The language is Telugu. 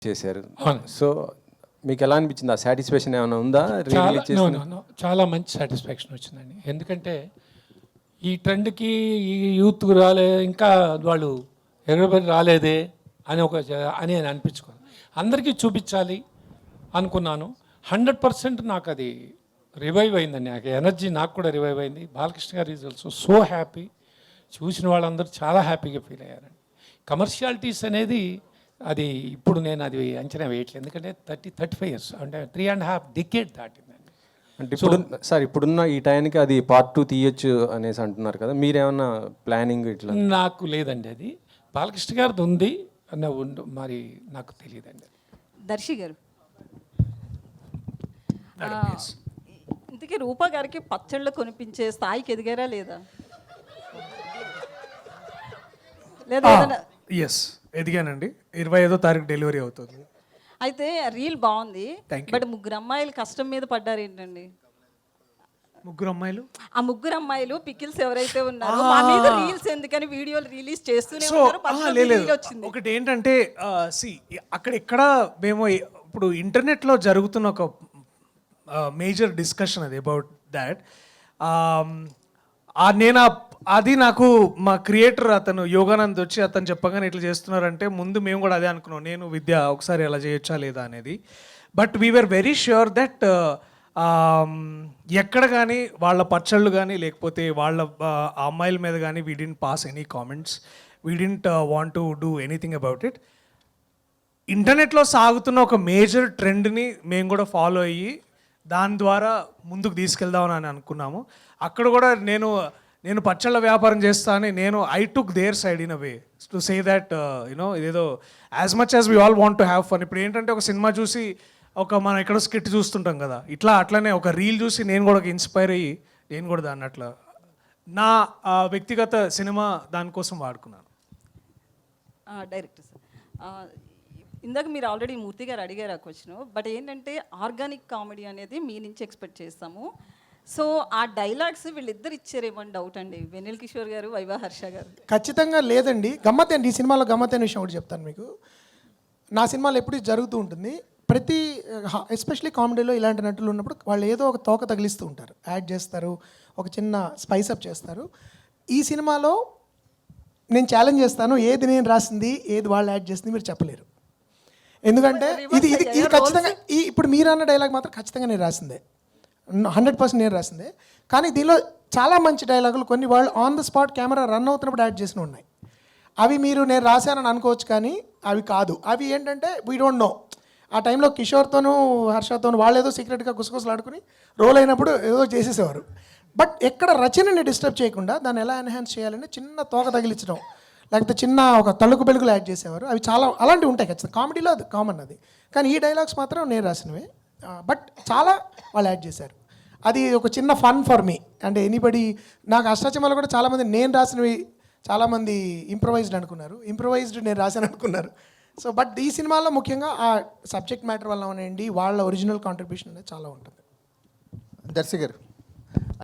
చేశారు. అవును. సో మీకు ఎలా అనిపించింది? ఆ సాటిస్ఫాక్షన్ ఏమైనా ఉందా? చాలా మంచి సాటిస్ఫాక్షన్ వచ్చిందండి. ఎందుకంటే ఈ ట్రెండ్కి ఈ యూత్ ఇంకా వాళ్ళు ఎగరబడి రాలేదే అని అని అనిపించుకోను. అందరికీ చూపించాలి అనుకున్నాను. 100% నాకు అది రివైవ్ అయిందండి. నాకు ఎనర్జీ నాకు కూడా రివైవ్ అయింది. బాలకృష్ణ గారు ఈజ్ ఆల్సో సో హ్యాపీ. చూసిన వాళ్ళందరూ చాలా హ్యాపీగా ఫీల్ అయ్యారండి. కమర్షియాలిటీస్ అనేది అది ఇప్పుడు నేను అది అంచనా వేయట్లేదు. ఎందుకంటే 35 years అంటే 3.5 decade దాటిందండి. అంటే ఇప్పుడు సార్ ఇప్పుడున్న ఈ టైంకి అది పార్ట్ 2 తీయొచ్చు అనేసి అంటున్నారు కదా, మీరేమన్నా ప్లానింగ్ ఇట్లా? నాకు లేదండి, అది బాలకృష్ణ గారిది ఉంది అన్న మరి నాకు తెలియదండి. దర్శి గారు, ఇంతకీ రూపా గారికి పచ్చళ్ళు కొనిపించే స్థాయికి ఎదిగారా లేదా? ఎస్, ఎదిగానండి. 25వ తారీఖు డెలివరీ అవుతుంది. అయితే రీల్ బాగుంది, బట్ ముగ్గురు అమ్మాయిలు కష్టం మీద పడ్డారు ఏంటండి? ముగ్గురు అమ్మాయిలు, ఆ ముగ్గురు అమ్మాయిలు పికిల్స్ ఎవరైతే ఉన్నారో మా మీద రీల్స్ ఎందుకని వీడియోలు రిలీజ్ చేస్తూనే వచ్చింది. ఒకటి ఏంటంటే అక్కడ ఇక్కడ మేము ఇప్పుడు ఇంటర్నెట్లో జరుగుతున్న ఒక మేజర్ డిస్కషన్ అది అబౌట్ దాట్. నేను అది నాకు మా క్రియేటర్ అతను యోగానంద్ వచ్చి అతను చెప్పగానే ఇట్లా చేస్తున్నారంటే ముందు మేము కూడా అదే అనుకున్నాం, నేను విద్య ఒకసారి అలా చేయొచ్చా లేదా అనేది. But we are very sure that ఎక్కడ కానీ వాళ్ళ పచ్చళ్ళు కానీ లేకపోతే వాళ్ళ అమ్మాయిల మీద కానీ we didn't pass any comments, we didn't want to do anything about it. ఇంటర్నెట్లో సాగుతున్న ఒక మేజర్ ట్రెండ్ని మేము కూడా ఫాలో అయ్యి దాని ద్వారా ముందుకు తీసుకెళ్దామని అనుకున్నాము. అక్కడ కూడా నేను పచ్చళ్ళ వ్యాపారం చేస్తా అని I took their side in a way to say that you know ఇదేదో as much as we all want to have fun. ఇప్పుడు ఏంటంటే ఒక సినిమా చూసి మనం ఎక్కడో స్కిట్ చూస్తుంటాం కదా, అట్లనే ఒక రీల్ చూసి నేను కూడా ఇన్స్పైర్ అయ్యి నేను కూడా దాన్ని అట్లా నా వ్యక్తిగత సినిమా దానికోసం వాడుకున్నాను. డైరెక్టర్ సార్, ఇందాక మీరు ఆల్రెడీ మూర్తి గారు అడిగారు ఆ క్వశ్చన్, బట్ ఏంటంటే ఆర్గానిక్ కామెడీ అనేది మీ నుంచి ఎక్స్పెక్ట్ చేస్తాము. సో ఆ డైలాగ్స్ వీళ్ళిద్దరు ఇచ్చారేమని డౌట్ అండి, వెన్నెల కిషోర్ గారు, వైవా హర్ష గారు. ఖచ్చితంగా లేదండి. గమ్మత్ అండి, ఈ సినిమాలో గమ్మత్ అనే విషయం ఒకటి చెప్తాను మీకు. నా సినిమాలో ఎప్పుడు జరుగుతూ ఉంటుంది, ప్రతి ఎస్పెషలీ కామెడీలో ఇలాంటి నటులు ఉన్నప్పుడు వాళ్ళు ఏదో ఒక తోక తగిలిస్తూ ఉంటారు, యాడ్ చేస్తారు, ఒక చిన్న స్పైసప్ చేస్తారు. ఈ సినిమాలో నేను ఛాలెంజ్ చేస్తాను, ఏది నేను రాసింది ఏది వాళ్ళు యాడ్ చేసింది మీరు చెప్పలేరు. ఎందుకంటే ఇది ఖచ్చితంగా ఇప్పుడు మీరు అన్న డైలాగ్ మాత్రం ఖచ్చితంగా నేను రాసిందే, 100% నేను రాసిందే. కానీ దీనిలో చాలా మంచి డైలాగులు కొన్ని వాళ్ళు on the spot camera run అవుతున్నప్పుడు యాడ్ చేసినవి ఉన్నాయి. అవి మీరు నేను రాశానని అనుకోవచ్చు, కానీ అవి కాదు. అవి ఏంటంటే వీ డోంట్ నో. ఆ టైంలో కిషోర్తోనూ హర్షతోనూ వాళ్ళు ఏదో సీక్రెట్గా గుసగుసలు ఆడుకుని రోల్ అయినప్పుడు ఏదో చేసేసేవారు. బట్ ఎక్కడ రచనని డిస్టర్బ్ చేయకుండా దాన్ని ఎలా ఎన్హాన్స్ చేయాలని చిన్న తోక తగిలించడం, లేకపోతే చిన్న ఒక తలుకు బెలుగులు యాడ్ చేసేవారు. అవి చాలా అలాంటివి ఉంటాయి ఖచ్చితంగా, కామెడీలో అది కామన్ అది. కానీ ఈ డైలాగ్స్ మాత్రం నేను రాసినవే, బట్ చాలా వాళ్ళు యాడ్ చేశారు. అది ఒక చిన్న ఫన్ ఫర్ మీ. అంటే ఎనీబడి నాకు అష్టాచమాలు కూడా చాలామంది నేను రాసినవి చాలామంది ఇంప్రొవైజ్డ్ అనుకున్నారు, ఇంప్రొవైజ్డ్ నేను రాశాను అనుకున్నారు. సో బట్ ఈ సినిమాలో ముఖ్యంగా ఆ సబ్జెక్ట్ మ్యాటర్ వల్ల ఉన్నాయండి, వాళ్ళ ఒరిజినల్ కాంట్రిబ్యూషన్ అనేది చాలా ఉంటుంది. దర్శి గారు.